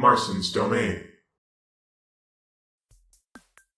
Marston's Domain.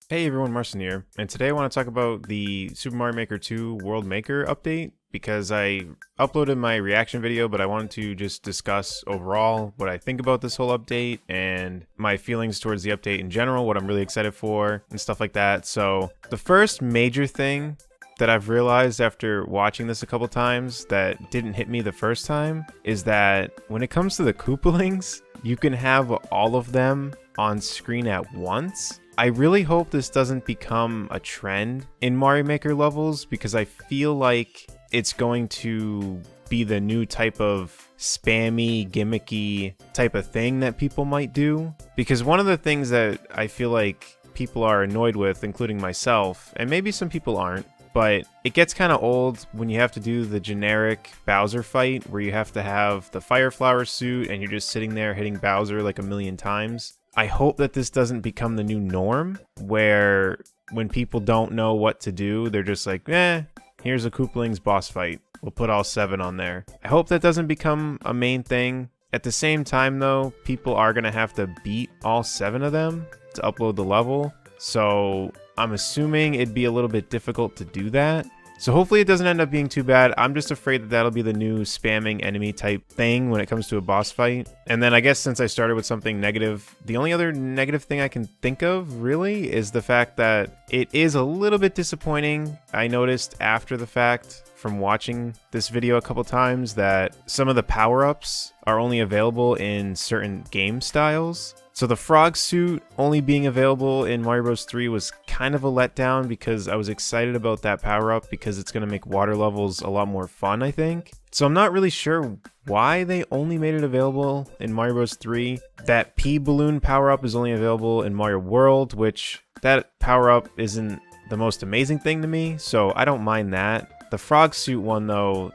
Hey everyone, Marcin here, and today I want to talk about the Super Mario Maker 2 World Maker update because I uploaded my reaction video, but I wanted to just discuss overall what I think about this whole update and my feelings towards the update in general, what I'm really excited for, and stuff like that. So the first major thing that I've realized after watching this a couple times that didn't hit me the first time is that when it comes to the Koopalings, you can have all of them on screen at once. I really hope this doesn't become a trend in Mario Maker levels because I feel like it's going to be the new type of spammy, gimmicky type of thing that people might do. Because one of the things that I feel like people are annoyed with, including myself, and maybe some people aren't, but it gets kind of old when you have to do the generic Bowser fight where you have to have the Fire Flower suit and you're just sitting there hitting Bowser like a million times. I hope that this doesn't become the new norm where when people don't know what to do, they're just like, here's a Koopalings boss fight. We'll put all 7 on there. I hope that doesn't become a main thing. At the same time, though, people are going to have to beat all 7 of them to upload the level. So I'm assuming it'd be a little bit difficult to do that. So hopefully it doesn't end up being too bad. I'm just afraid that that'll be the new spamming enemy type thing when it comes to a boss fight. And then I guess since I started with something negative, the only other negative thing I can think of really is the fact that it is a little bit disappointing. I noticed after the fact from watching this video a couple times that some of the power-ups are only available in certain game styles. So the frog suit only being available in Mario Bros. 3 was kind of a letdown because I was excited about that power-up because it's going to make water levels a lot more fun, I think. So I'm not really sure why they only made it available in Mario Bros. 3. That P balloon power-up is only available in Mario World, which that power-up isn't the most amazing thing to me, so I don't mind that. The frog suit one, though,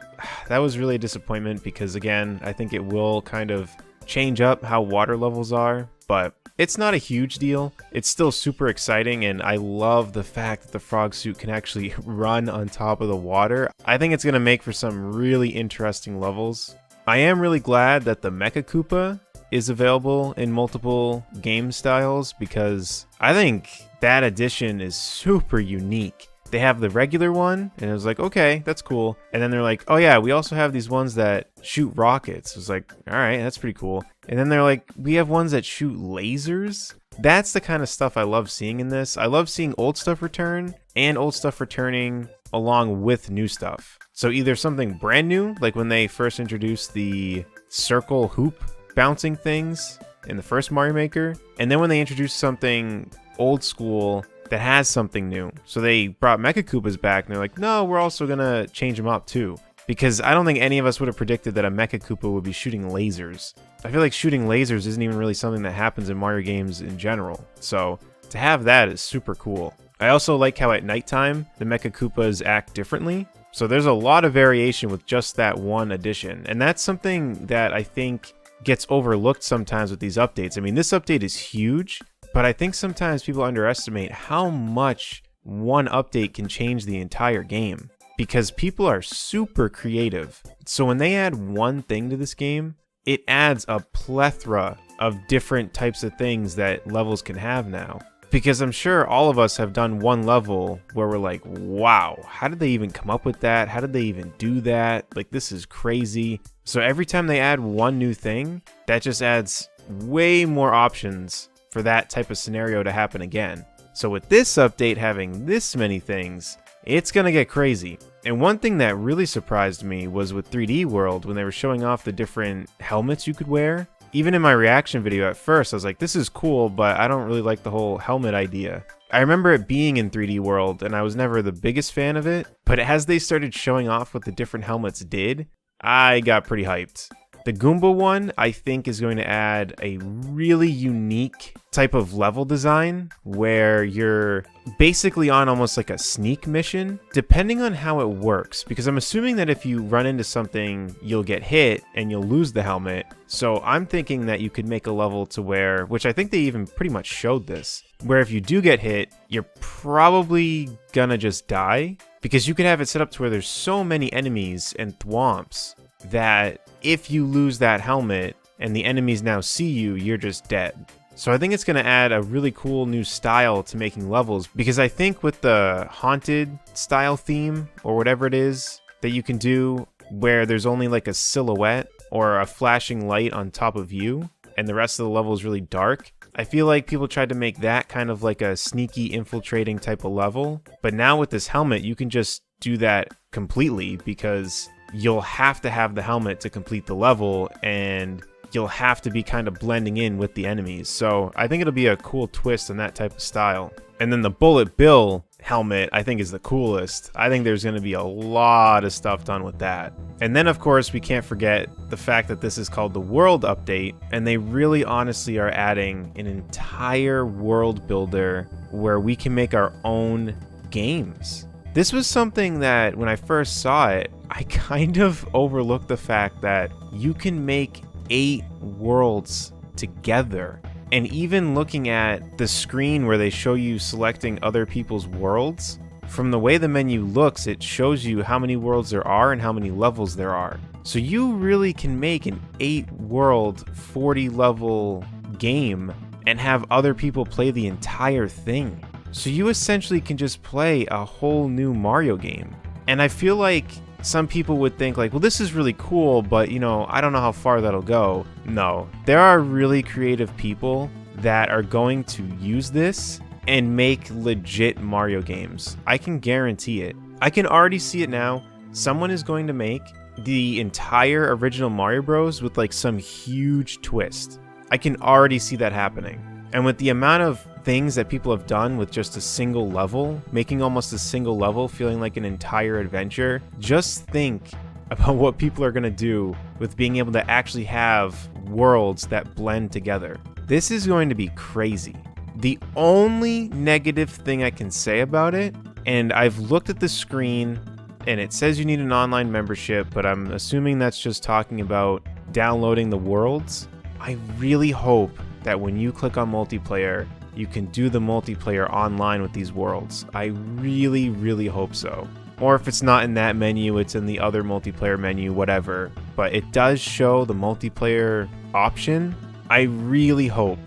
that was really a disappointment because, again, I think it will kind of change up how water levels are, but it's not a huge deal. It's still super exciting, and I love the fact that the frog suit can actually run on top of the water. I think it's going to make for some really interesting levels. I am really glad that the Mecha Koopa is available in multiple game styles because I think that addition is super unique. They have the regular one, and it was like, okay, that's cool. And then they're like, oh yeah, we also have these ones that shoot rockets. It was like, all right, that's pretty cool. And then they're like, we have ones that shoot lasers. That's the kind of stuff I love seeing in this. I love seeing old stuff return and old stuff returning along with new stuff. So either something brand new, like when they first introduced the circle hoop bouncing things in the first Mario Maker, and then when they introduced something old school that has something new. So they brought Mecha Koopas back, and they're like, no, we're also gonna change them up too. Because I don't think any of us would have predicted that a Mecha Koopa would be shooting lasers. I feel like shooting lasers isn't even really something that happens in Mario games in general. So to have that is super cool. I also like how at nighttime, the Mecha Koopas act differently. So there's a lot of variation with just that one addition. And that's something that I think gets overlooked sometimes with these updates. I mean, this update is huge, but I think sometimes people underestimate how much one update can change the entire game because people are super creative. So when they add one thing to this game, it adds a plethora of different types of things that levels can have now. Because I'm sure all of us have done one level where we're like, wow, how did they even come up with that? How did they even do that? Like, this is crazy. So every time they add one new thing, that just adds way more options for that type of scenario to happen again. So with this update having this many things, it's gonna get crazy. And one thing that really surprised me was with 3D World when they were showing off the different helmets you could wear. Even in my reaction video at first, I was like, this is cool, but I don't really like the whole helmet idea. I remember it being in 3D World, and I was never the biggest fan of it, but as they started showing off what the different helmets did, I got pretty hyped. The Goomba one, I think, is going to add a really unique type of level design where you're basically on almost like a sneak mission, depending on how it works. Because I'm assuming that if you run into something, you'll get hit and you'll lose the helmet. So I'm thinking that you could make a level to where, which I think they even pretty much showed this, where if you do get hit, you're probably gonna just die. Because you could have it set up to where there's so many enemies and thwomps that if you lose that helmet, and the enemies now see you, you're just dead. So I think it's going to add a really cool new style to making levels, because I think with the haunted style theme or whatever it is that you can do, where there's only like a silhouette or a flashing light on top of you and the rest of the level is really dark, I feel like people tried to make that kind of like a sneaky infiltrating type of level. But now with this helmet, you can just do that completely, because you'll have to have the helmet to complete the level, and you'll have to be kind of blending in with the enemies. So I think it'll be a cool twist on that type of style. And then the Bullet Bill helmet I think is the coolest. I think there's going to be a lot of stuff done with that. And then of course we can't forget the fact that this is called the World Update, and they really honestly are adding an entire world builder where we can make our own games. This was something that when I first saw it, I kind of overlooked the fact that you can make 8 worlds together. And even looking at the screen where they show you selecting other people's worlds, from the way the menu looks, it shows you how many worlds there are and how many levels there are. So you really can make an 8 world, 40 level game and have other people play the entire thing. So you essentially can just play a whole new Mario game. And I feel like some people would think like, well, this is really cool, but you know, I don't know how far that'll go. No, there are really creative people that are going to use this and make legit Mario games. I can guarantee it. I can already see it now. Someone is going to make the entire original Mario Bros with like some huge twist. I can already see that happening. And with the amount of things that people have done with just a single level, making almost a single level feeling like an entire adventure, just think about what people are going to do with being able to actually have worlds that blend together. This is going to be crazy. The only negative thing I can say about it, and I've looked at the screen and it says you need an online membership, but I'm assuming that's just talking about downloading the worlds. I really hope that when you click on multiplayer, you can do the multiplayer online with these worlds. I really, really hope so. Or if it's not in that menu, it's in the other multiplayer menu, whatever. But it does show the multiplayer option. I really hope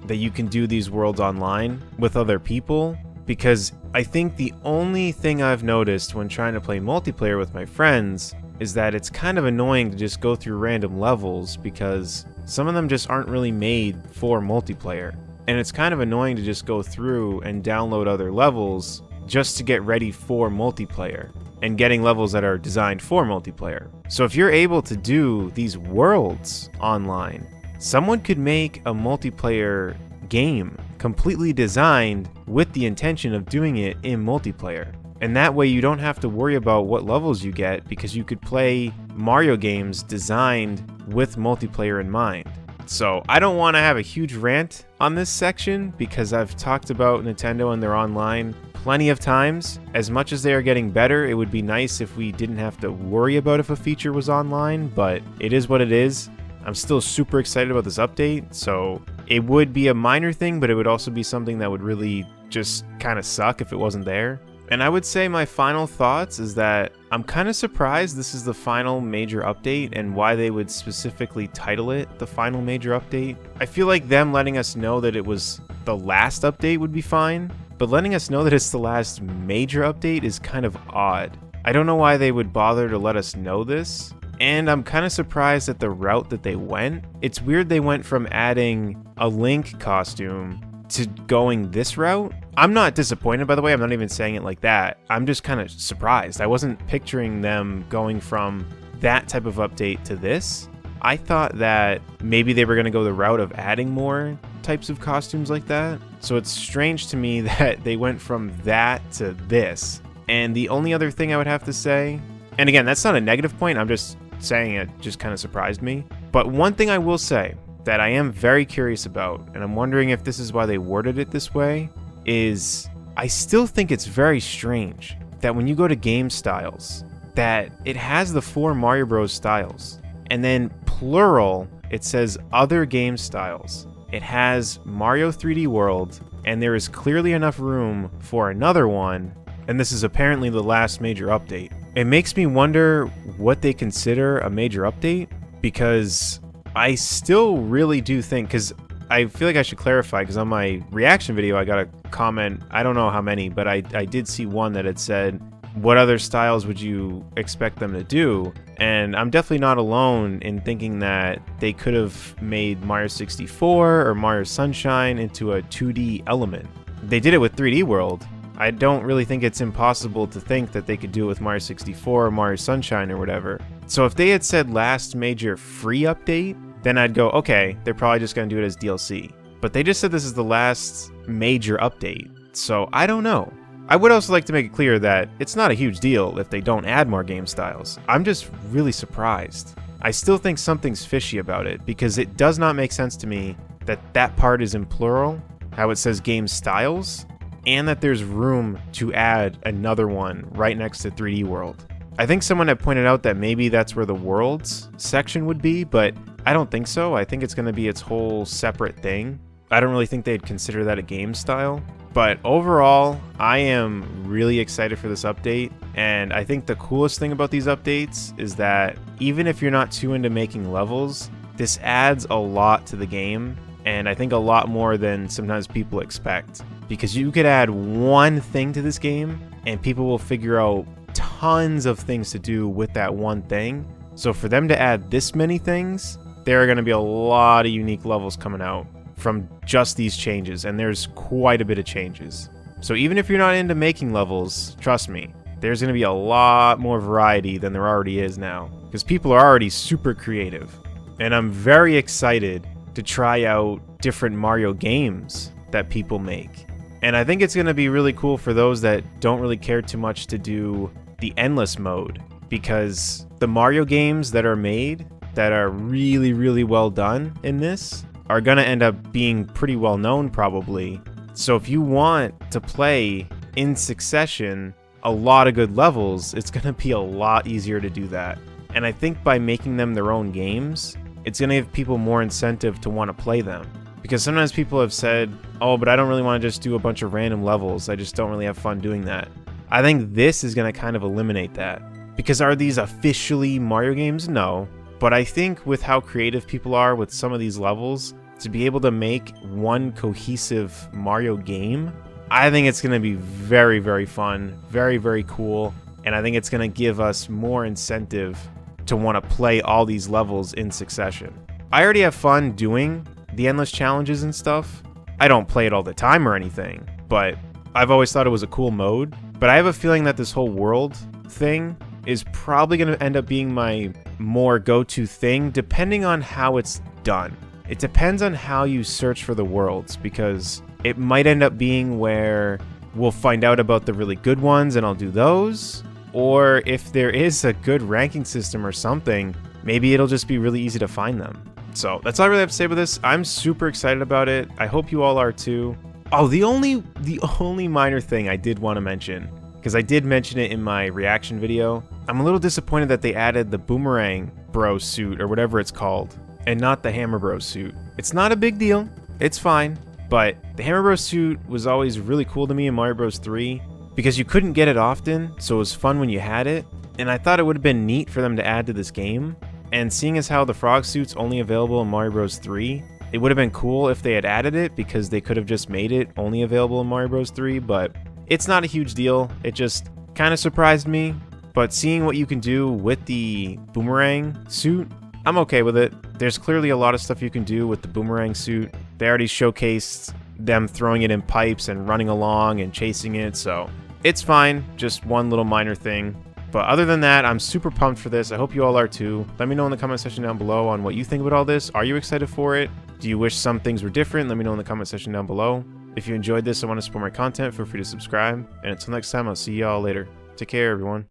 that you can do these worlds online with other people, because I think the only thing I've noticed when trying to play multiplayer with my friends is that it's kind of annoying to just go through random levels, because some of them just aren't really made for multiplayer. And it's kind of annoying to just go through and download other levels just to get ready for multiplayer, and getting levels that are designed for multiplayer. So if you're able to do these worlds online, someone could make a multiplayer game completely designed with the intention of doing it in multiplayer. And that way you don't have to worry about what levels you get, because you could play Mario games designed with multiplayer in mind. So I don't want to have a huge rant on this section, because I've talked about Nintendo and their online plenty of times. As much as they are getting better, it would be nice if we didn't have to worry about if a feature was online, but it is what it is. I'm still super excited about this update, so it would be a minor thing, but it would also be something that would really just kind of suck if it wasn't there. And I would say my final thoughts is that I'm kind of surprised this is the final major update, and why they would specifically title it the final major update. I feel like them letting us know that it was the last update would be fine, but letting us know that it's the last major update is kind of odd. I don't know why they would bother to let us know this, and I'm kind of surprised at the route that they went. It's weird they went from adding a Link costume to going this route. I'm not disappointed, by the way. I'm not even saying it like that. I'm just kind of surprised. I wasn't picturing them going from that type of update to this. I thought that maybe they were going to go the route of adding more types of costumes like that. So it's strange to me that they went from that to this. And the only other thing I would have to say, and again, that's not a negative point, I'm just saying it just kind of surprised me. But one thing I will say that I am very curious about, and I'm wondering if this is why they worded it this way, is I still think it's very strange that when you go to game styles, that it has the 4 Mario Bros styles, and then plural, it says other game styles. It has Mario 3D World, and there is clearly enough room for another one, and this is apparently the last major update. It makes me wonder what they consider a major update, because I still really do think, because I feel like I should clarify, because on my reaction video I got a comment, I don't know how many, but I did see one that had said, what other styles would you expect them to do? And I'm definitely not alone in thinking that they could have made Mario 64 or Mario Sunshine into a 2D element. They did it with 3D World. I don't really think it's impossible to think that they could do it with Mario 64 or Mario Sunshine or whatever. So if they had said last major free update, then I'd go, okay, they're probably just going to do it as DLC. But they just said this is the last major update, so I don't know. I would also like to make it clear that it's not a huge deal if they don't add more game styles. I'm just really surprised. I still think something's fishy about it, because it does not make sense to me that that part is in plural, how it says game styles, and that there's room to add another one right next to 3D World. I think someone had pointed out that maybe that's where the worlds section would be, but I don't think so. I think it's going to be its whole separate thing. I don't really think they'd consider that a game style. But overall, I am really excited for this update, and I think the coolest thing about these updates is that even if you're not too into making levels, this adds a lot to the game, and I think a lot more than sometimes people expect. Because you could add one thing to this game, and people will figure out tons of things to do with that one thing. So for them to add this many things, there are going to be a lot of unique levels coming out from just these changes, and there's quite a bit of changes. So even if you're not into making levels, trust me, there's going to be a lot more variety than there already is now, because people are already super creative. And I'm very excited to try out different Mario games that people make. And I think it's going to be really cool for those that don't really care too much to do the endless mode, because the Mario games that are made that are really, really well done in this are going to end up being pretty well known probably. So if you want to play in succession a lot of good levels, it's going to be a lot easier to do that. And I think by making them their own games, it's going to give people more incentive to want to play them. Because sometimes people have said, oh, but I don't really want to just do a bunch of random levels. I just don't really have fun doing that. I think this is going to kind of eliminate that. Because are these officially Mario games? No. But I think with how creative people are with some of these levels, to be able to make one cohesive Mario game, I think it's going to be very, very fun, very, very cool, and I think it's going to give us more incentive to want to play all these levels in succession. I already have fun doing the endless challenges and stuff. I don't play it all the time or anything, but I've always thought it was a cool mode. But I have a feeling that this whole world thing is probably going to end up being my more go-to thing, depending on how it's done. It depends on how you search for the worlds, because it might end up being where we'll find out about the really good ones and I'll do those, or if there is a good ranking system or something, maybe it'll just be really easy to find them. So that's all I really have to say about this. I'm super excited about it. I hope you all are too. Oh, the only minor thing I did want to mention, because I did mention it in my reaction video, I'm a little disappointed that they added the Boomerang Bro suit, or whatever it's called, and not the Hammer Bro suit. It's not a big deal, it's fine, but the Hammer Bro suit was always really cool to me in Mario Bros 3, because you couldn't get it often, so it was fun when you had it, and I thought it would have been neat for them to add to this game. And seeing as how the frog suit's only available in Mario Bros 3, it would have been cool if they had added it, because they could have just made it only available in Mario Bros 3, but it's not a huge deal. It just kind of surprised me, but seeing what you can do with the Boomerang suit, I'm okay with it. There's clearly a lot of stuff you can do with the Boomerang suit. They already showcased them throwing it in pipes and running along and chasing it, so it's fine. Just one little minor thing. But other than that, I'm super pumped for this. I hope you all are too. Let me know in the comment section down below on what you think about all this. Are you excited for it? Do you wish some things were different? Let me know in the comment section down below. If you enjoyed this and want to support my content, feel free to subscribe. And until next time, I'll see y'all later. Take care, everyone.